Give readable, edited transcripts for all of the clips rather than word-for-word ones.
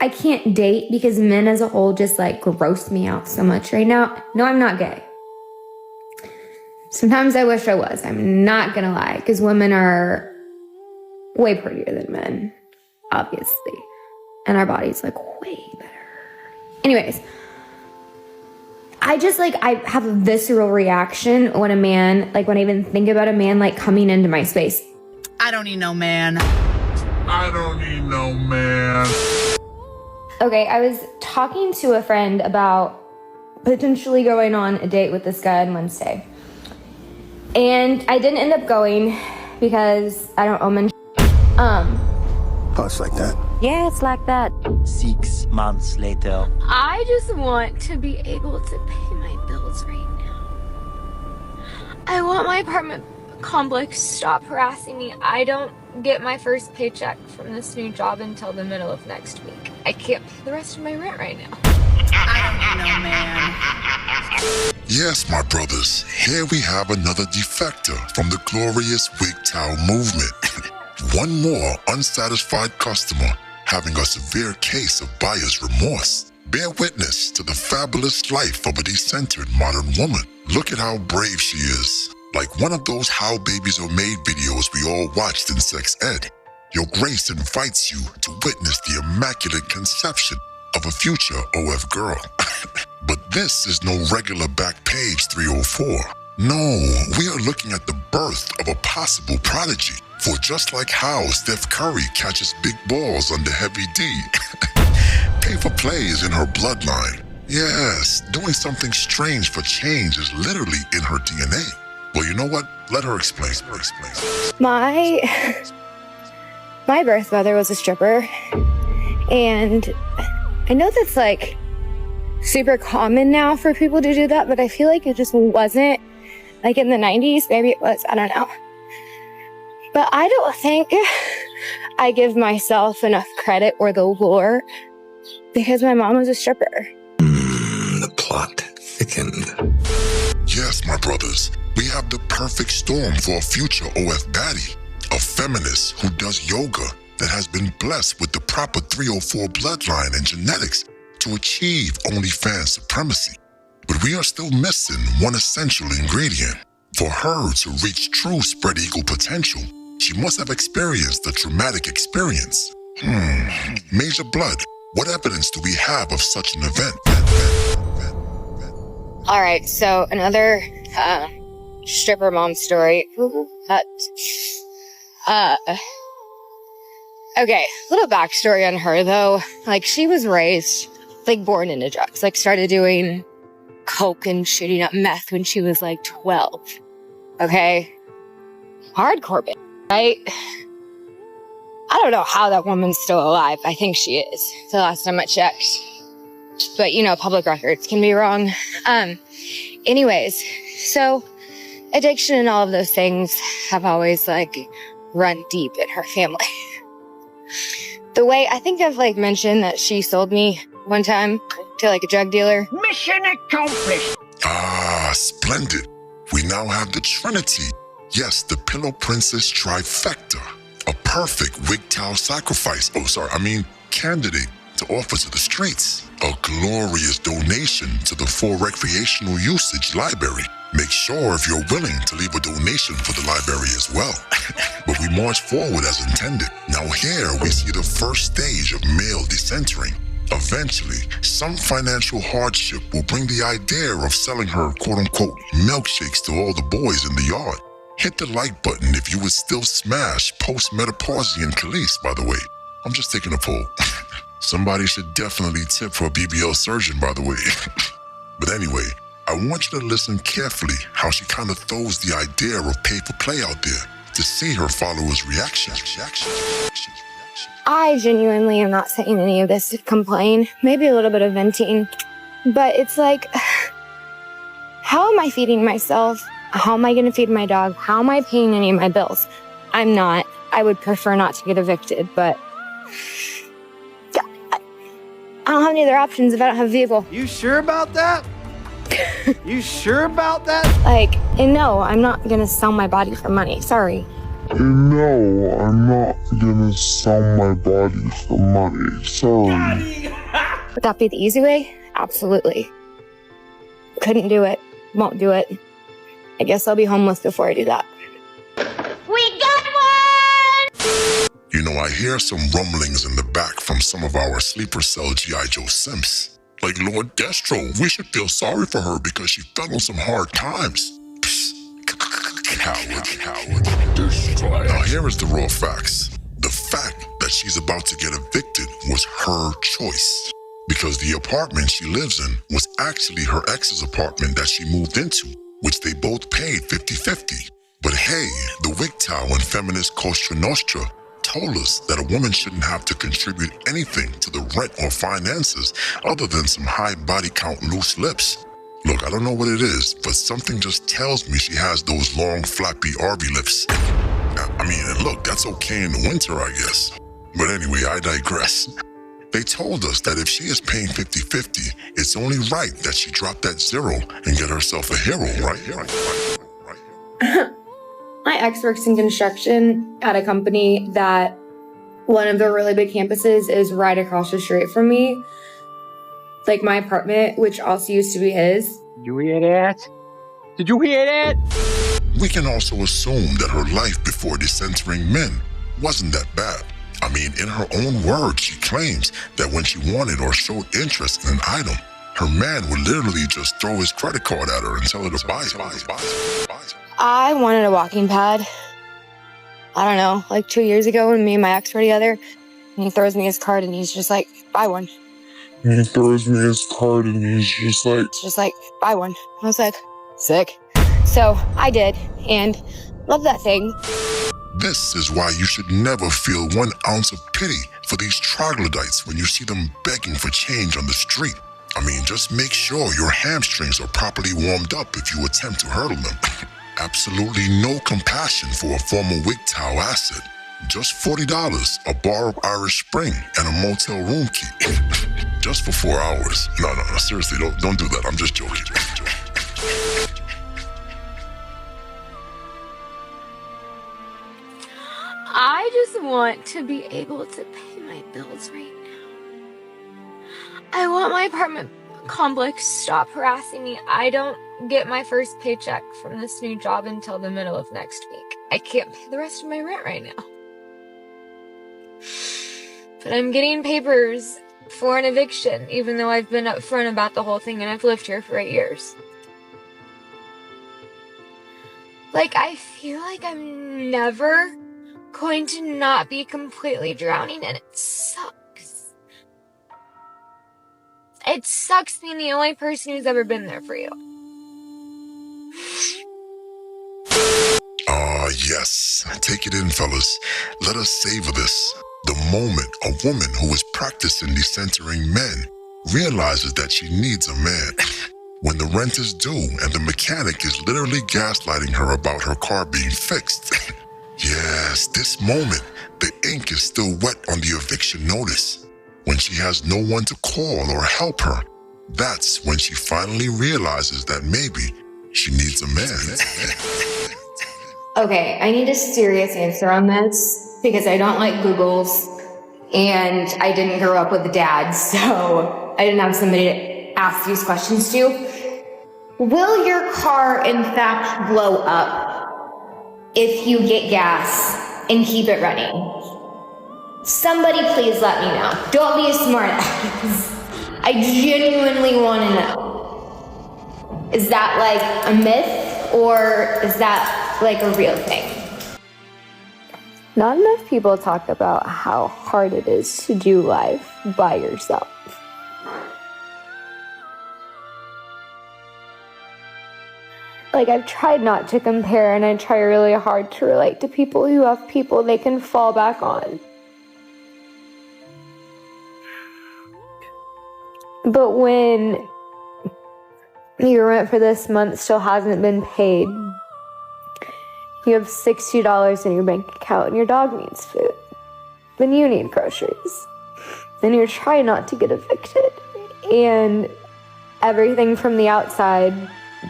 I can't date because men as a whole just like gross me out so much right now. No, I'm not gay. Sometimes I wish I was. I'm not gonna lie, because women are way prettier than men, obviously. And our body's like way better. Anyways, I just like, I have a visceral reaction when a man, like when I even think about a man like coming into my space. I don't need no man. I don't need no man. Okay, I was talking to a friend about potentially going on a date with this guy on Wednesday. And I didn't end up going because I don't owe men. Oh, it's like that. Yeah, it's like that. 6 months later. I just want to be able to pay my bills right now. I want my apartment complex to stop harassing me. I don't get my first paycheck from this new job until the middle of next week. I can't pay the rest of my rent right now. I don't need no man. Yes, my brothers, here we have another defector from the glorious wig towel movement. One more unsatisfied customer having a severe case of buyer's remorse. Bear witness to the fabulous life of a decentered modern woman. Look at how brave she is. Like one of those How Babies Are Made videos we all watched in sex ed. Your Grace invites you to witness the immaculate conception of a future OF girl. But this is no regular back page 304. No, we are looking at the birth of a possible prodigy. For just like how Steph Curry catches big balls under heavy D, pay for play is in her bloodline. Yes, doing something strange for change is literally in her DNA. Well, you know what? Let her explain. My birth mother was a stripper, and I know that's like super common now for people to do that, but I feel like it just wasn't like in the 90s. Maybe it was, I don't know. But I don't think I give myself enough credit or the lore because my mom was a stripper. The plot thickened. Yes, my brothers, we have the perfect storm for a future OF baddie. A feminist who does yoga that has been blessed with the proper 304 bloodline and genetics to achieve OnlyFans supremacy. But we are still missing one essential ingredient. For her to reach true spread eagle potential, she must have experienced a traumatic experience. Major Blood, what evidence do we have of such an event? All right, so another stripper mom story. Okay, little backstory on her though. Like she was raised, like born into drugs. Like started doing coke and shooting up meth when she was like 12. Okay, hardcore bitch, right? I don't know how that woman's still alive. I think she is. The last time I checked. But, you know, public records can be wrong. Anyways, so addiction and all of those things have always, like, run deep in her family. The way, I think I've, like, mentioned that she sold me one time to, like, a drug dealer. Mission accomplished. Ah, splendid. We now have the Trinity. Yes, the Pillow Princess trifecta. A perfect wig towel sacrifice. Candidate to offer to the streets. A glorious donation to the For Recreational Usage Library. Make sure if you're willing to leave a donation for the library as well. But we march forward as intended. Now here we see the first stage of male decentering. Eventually, some financial hardship will bring the idea of selling her quote-unquote milkshakes to all the boys in the yard. Hit the like button if you would still smash post-menopausian Khalees, by the way. I'm just taking a poll. Somebody should definitely tip for a BBL surgeon, by the way. But anyway, I want you to listen carefully how she kind of throws the idea of pay for play out there to see her followers' reactions. I genuinely am not saying any of this to complain. Maybe a little bit of venting. But it's like, how am I feeding myself? How am I going to feed my dog? How am I paying any of my bills? I'm not. I would prefer not to get evicted, but I don't have any other options if I don't have a vehicle. You sure about that? You sure about that? Like, and no, I'm not going to sell my body for money. Sorry. No, I'm not gonna sell my body for money. Sorry. Would that be the easy way? Absolutely. Couldn't do it. Won't do it. I guess I'll be homeless before I do that. We got one! You know, I hear some rumblings in the back from some of our sleeper cell G.I. Joe simps. Like Lord Destro, we should feel sorry for her because she fell on some hard times. Psst. Coward. Destroy. Now here is the raw facts. The fact that she's about to get evicted was her choice. Because the apartment she lives in was actually her ex's apartment that she moved into, which they both paid 50-50. But hey, the WGTOW and feminist Cosa Nostra told us that a woman shouldn't have to contribute anything to the rent or finances other than some high body count loose lips. Look, I don't know what it is, but something just tells me she has those long, flappy Arby lips. I mean, and look, that's okay in the winter, I guess. But anyway, I digress. They told us that if she is paying 50-50, it's only right that she drop that zero and get herself a hero, right? My ex works in construction at a company that one of the really big campuses is right across the street from me. Like my apartment, which also used to be his. Did you hear that? Did you hear that? We can also assume that her life before decentering men wasn't that bad. I mean, in her own words, she claims that when she wanted or showed interest in an item, her man would literally just throw his credit card at her and tell her to buy it. I wanted a walking pad. I don't know, like 2 years ago when me and my ex were together, and he throws me his card and he's just like, buy one. He throws me his card and he's just like, buy one. I was like, sick. So I did, and love that thing. This is why you should never feel 1 ounce of pity for these troglodytes when you see them begging for change on the street. I mean, just make sure your hamstrings are properly warmed up if you attempt to hurdle them. Absolutely no compassion for a former WGTOW asset. Just $40, a bar of Irish Spring, and a motel room key. Just for 4 hours. No, seriously, don't do that. I'm just joking. I just want to be able to pay my bills right now. I want my apartment complex to stop harassing me. I don't get my first paycheck from this new job until the middle of next week. I can't pay the rest of my rent right now. But I'm getting papers for an eviction, even though I've been upfront about the whole thing and I've lived here for 8 years. Like, I feel like I'm never going to not be completely drowning, and it sucks. It sucks being the only person who's ever been there for you. Yes. Take it in, fellas. Let us savor this. The moment a woman who is practicing decentering men realizes that she needs a man. When the rent is due and the mechanic is literally gaslighting her about her car being fixed. Yes, this moment, the ink is still wet on the eviction notice. When she has no one to call or help her, that's when she finally realizes that maybe she needs a man. Okay, I need a serious answer on this because I don't like Googles and I didn't grow up with a dad, so I didn't have somebody to ask these questions to. Will your car in fact blow up if you get gas and keep it running? Somebody please let me know. Don't be a smart ass. I genuinely want to know. Is that like a myth or is that like a real thing? Not enough people talk about how hard it is to do life by yourself. Like, I've tried not to compare, and I try really hard to relate to people who have people they can fall back on. But when your rent for this month still hasn't been paid, you have $60 in your bank account and your dog needs food, then you need groceries. Then you're trying not to get evicted. And everything from the outside,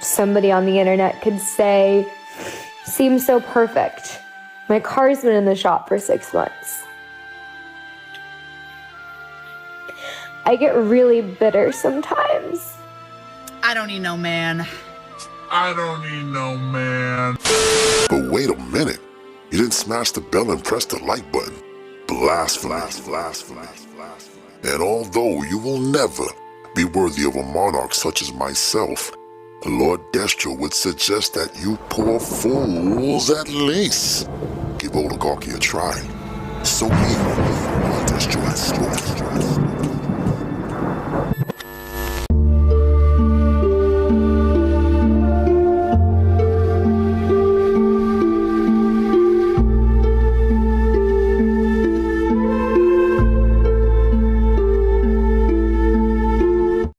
somebody on the internet could say, seems so perfect. My car's been in the shop for 6 months. I get really bitter sometimes. I don't need no man. I don't need no man. But wait a minute. You didn't smash the bell and press the like button. Blasphemy. And although you will never be worthy of a monarch such as myself, Lord Destro would suggest that you poor fools at least give oligarchy a try. So be Lord Destro.